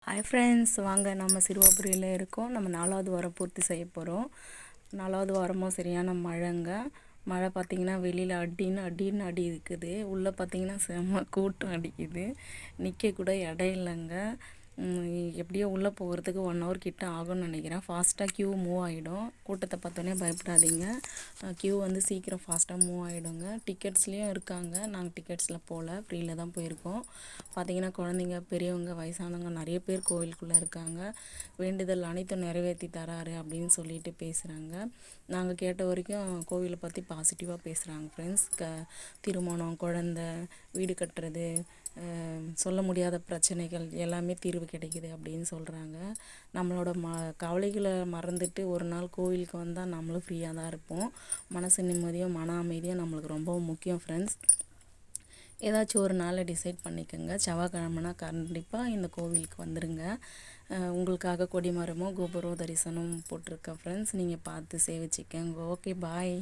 Hi friends, வாங்க நம்ம சிறுவாபுரியில் இருக்கோம். நம்ம 4வது வாரம் பூர்த்தி செய்ய போகிறோம். 4வது வாரமும் சரியான மழைங்க. மழை பார்த்திங்கன்னா வெளியில் அடின்னு அடி இருக்குது. உள்ளே பார்த்திங்கன்னா செம்ம கூட்டம் அடிக்குது. நிற்க கூட இடம் இல்லைங்க. எப்படியோ உள்ளே போகிறதுக்கு 1 ஹவர் கிட்ட ஆகும்னு நினைக்கிறேன். ஃபாஸ்ட்டாக க்யூ மூவ் ஆகிடும். கூட்டத்தை பார்த்தோன்னே பயப்படாதீங்க. க்யூ வந்து சீக்கிரம் ஃபாஸ்ட்டாக மூவ் ஆகிடுங்க. டிக்கெட்ஸ்லேயும் இருக்காங்க. நாங்கள் டிக்கெட்ஸில் போகல, ஃப்ரீயில் தான் போயிருக்கோம். பார்த்திங்கன்னா குழந்தைங்க, பெரியவங்க, வயசானவங்க நிறைய பேர் கோவிலுக்குள்ளே இருக்காங்க. வேண்டுதல் அனைத்தும் நிறைவேற்றி தராரு அப்படின்னு சொல்லிட்டு பேசுகிறாங்க. நாங்கள் கேட்ட வரைக்கும் கோவிலை பற்றி பாசிட்டிவாக பேசுகிறாங்க ஃப்ரெண்ட்ஸ். திருமணம், குழந்த, வீடு கட்டுறது, சொல்ல முடியாத பிரச்சனைகள் எல்லாமே தீர்வு கிடைக்குது அப்படின்னு சொல்கிறாங்க. நம்மளோட கவலைகளை மறந்துட்டு ஒரு நாள் கோவிலுக்கு வந்தால் நம்மளும் ஃப்ரீயாக தான் இருப்போம். மனசு நிம்மதியும் மன அமைதியும் நம்மளுக்கு ரொம்ப முக்கியம் ஃப்ரெண்ட்ஸ். ஏதாச்சும் ஒரு நாளை டிசைட் பண்ணிக்கோங்க. செவ்வாய்க்கிழமைனா கண்டிப்பாக இந்த கோவிலுக்கு வந்துடுங்க. உங்களுக்காக கொடிமரமும் கோபுரம் தரிசனம் போட்டிருக்கேன் ஃப்ரெண்ட்ஸ். நீங்கள் பார்த்து சேவிச்சிக்கங்க. ஓகே, பாய்.